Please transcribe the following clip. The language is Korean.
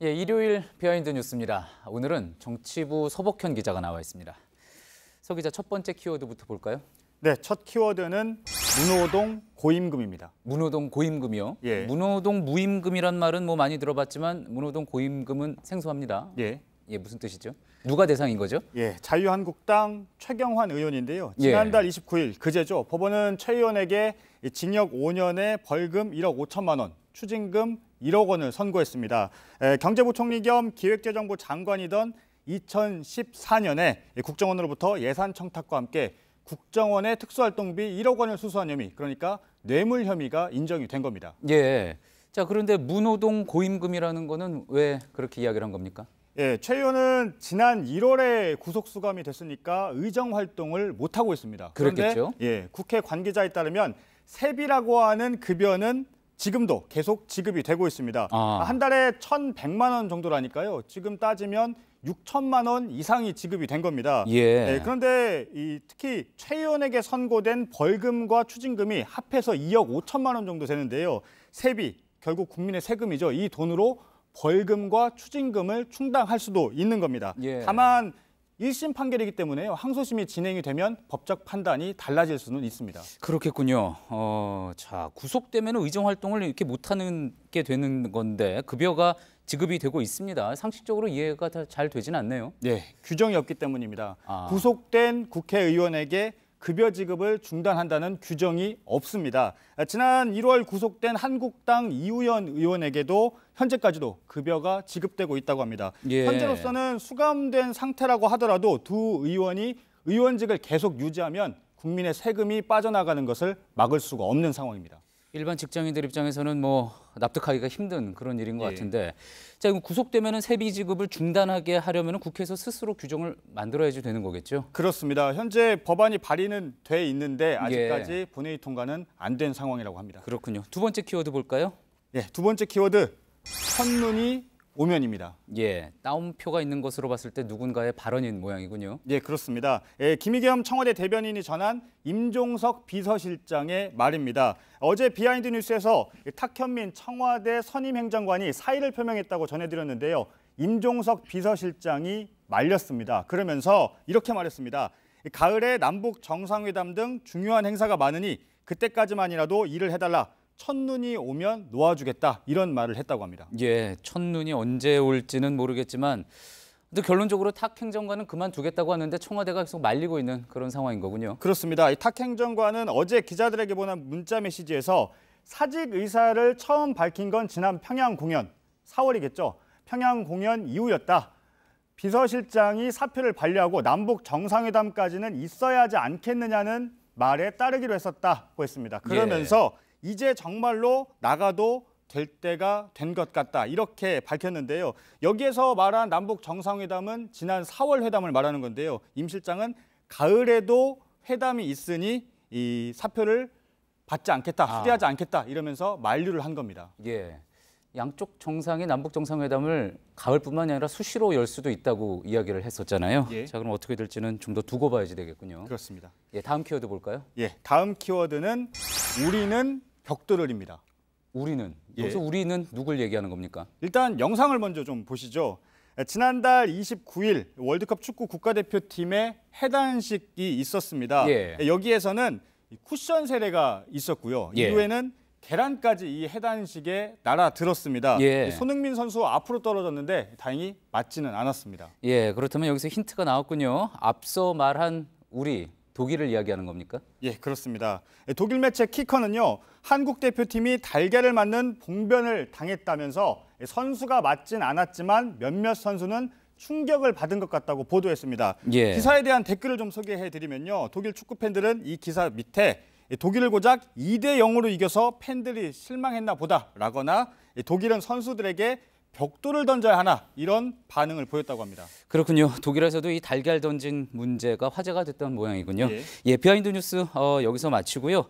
예, 일요일 비하인드 뉴스입니다. 오늘은 정치부 서복현 기자가 나와 있습니다. 서 기자, 첫 번째 키워드부터 볼까요? 네, 첫 키워드는 문호동 고임금입니다. 문호동 고임금이요? 예. 문호동 무임금이란 말은 뭐 많이 들어봤지만 문호동 고임금은 생소합니다. 예. 예, 무슨 뜻이죠? 누가 대상인 거죠? 예, 자유한국당 최경환 의원인데요. 예. 지난달 29일 그제죠. 법원은 최 의원에게 징역 5년에 벌금 1억 5천만 원, 추징금 1억 원을 선고했습니다. 경제부총리 겸 기획재정부 장관이던 2014년에 국정원으로부터 예산 청탁과 함께 국정원의 특수활동비 1억 원을 수수한 혐의, 그러니까 뇌물 혐의가 인정이 된 겁니다. 예. 자, 그런데 문호동 고임금이라는 거는 왜 그렇게 이야기를 한 겁니까? 예, 최 의원은 지난 1월에 구속 수감이 됐으니까 의정 활동을 못 하고 있습니다. 그랬겠죠. 그런데 예, 국회 관계자에 따르면 세비라고 하는 급여는 지금도 계속 지급이 되고 있습니다. 한 달에 1,100만 원 정도라니까요. 지금 따지면 6천만 원 이상이 지급이 된 겁니다. 예. 그런데 특히 최 의원에게 선고된 벌금과 추징금이 합해서 2억 5천만 원 정도 되는데요. 세비, 결국 국민의 세금이죠. 이 돈으로 벌금과 추징금을 충당할 수도 있는 겁니다. 예. 다만 1심 판결이기 때문에요. 항소심이 진행이 되면 법적 판단이 달라질 수는 있습니다. 그렇겠군요. 자, 구속되면 의정 활동을 이렇게 못하는 게 되는 건데 급여가 지급이 되고 있습니다. 상식적으로 이해가 잘 되진 않네요. 네, 규정이 없기 때문입니다. 아. 구속된 국회의원에게 급여 지급을 중단한다는 규정이 없습니다. 지난 1월 구속된 한국당 이우연 의원에게도 현재까지도 급여가 지급되고 있다고 합니다. 예. 현재로서는 수감된 상태라고 하더라도 두 의원이 의원직을 계속 유지하면 국민의 세금이 빠져나가는 것을 막을 수가 없는 상황입니다. 일반 직장인들 입장에서는 뭐 납득하기가 힘든 그런 일인 것 예. 같은데, 자, 이거 구속되면 세비 지급을 중단하게 하려면 국회에서 스스로 규정을 만들어야지 되는 거겠죠? 그렇습니다. 현재 법안이 발의는 돼 있는데 아직까지 본회의 통과는 안 된 상황이라고 합니다. 그렇군요. 두 번째 키워드 볼까요? 예, 두 번째 키워드, 첫눈이 오면입니다. 예, 따옴표가 있는 것으로 봤을 때 누군가의 발언인 모양이군요. 예, 그렇습니다. 김의겸 청와대 대변인이 전한 임종석 비서실장의 말입니다. 어제 비하인드 뉴스에서 탁현민 청와대 선임행정관이 사의를 표명했다고 전해드렸는데요. 임종석 비서실장이 말렸습니다. 그러면서 이렇게 말했습니다. 가을에 남북 정상회담 등 중요한 행사가 많으니 그때까지만이라도 일을 해달라. 첫눈이 오면 놓아주겠다, 이런 말을 했다고 합니다. 예, 첫눈이 언제 올지는 모르겠지만 또 결론적으로 탁 행정관은 그만두겠다고 하는데 청와대가 계속 말리고 있는 그런 상황인 거군요. 그렇습니다. 이 탁 행정관은 어제 기자들에게 보낸 문자 메시지에서 사직 의사를 처음 밝힌 건 지난 평양 공연, 4월이겠죠. 평양 공연 이후였다. 비서실장이 사표를 반려하고 남북 정상회담까지는 있어야 하지 않겠느냐는 말에 따르기로 했었다고 했습니다. 그러면서 이제 정말로 나가도 될 때가 된 것 같다, 이렇게 밝혔는데요. 여기에서 말한 남북 정상회담은 지난 4월 회담을 말하는 건데요. 임 실장은 가을에도 회담이 있으니 이 사표를 받지 않겠다, 수리하지 않겠다, 이러면서 만류를 한 겁니다. 예, 양쪽 정상이 남북 정상회담을 가을뿐만이 아니라 수시로 열 수도 있다고 이야기를 했었잖아요. 예. 자, 그럼 어떻게 될지는 좀 더 두고 봐야지 되겠군요. 그렇습니다. 예, 다음 키워드 볼까요? 예, 다음 키워드는 우리는 벽돌을입니다. 우리는. 예. 여기서 우리는 누굴 얘기하는 겁니까? 일단 영상을 먼저 좀 보시죠. 지난달 29일 월드컵 축구 국가대표팀의 해단식이 있었습니다. 예. 여기에서는 쿠션 세례가 있었고요. 예. 이후에는 계란까지 이 해단식에 날아들었습니다. 예. 손흥민 선수 앞으로 떨어졌는데 다행히 맞지는 않았습니다. 예, 그렇다면 여기서 힌트가 나왔군요. 앞서 말한 우리, 독일을 이야기하는 겁니까? 예, 그렇습니다. 독일 매체 키커는요, 한국 대표팀이 달걀을 맞는 봉변을 당했다면서 선수가 맞진 않았지만 몇몇 선수는 충격을 받은 것 같다고 보도했습니다. 예. 기사에 대한 댓글을 좀 소개해드리면요, 독일 축구 팬들은 이 기사 밑에 독일을 고작 2대 0으로 이겨서 팬들이 실망했나 보다라거나 독일은 선수들에게 벽돌을 던져야 하나, 이런 반응을 보였다고 합니다. 그렇군요. 독일에서도 이 달걀 던진 문제가 화제가 됐던 모양이군요. 예. 예, 비하인드 뉴스 여기서 마치고요.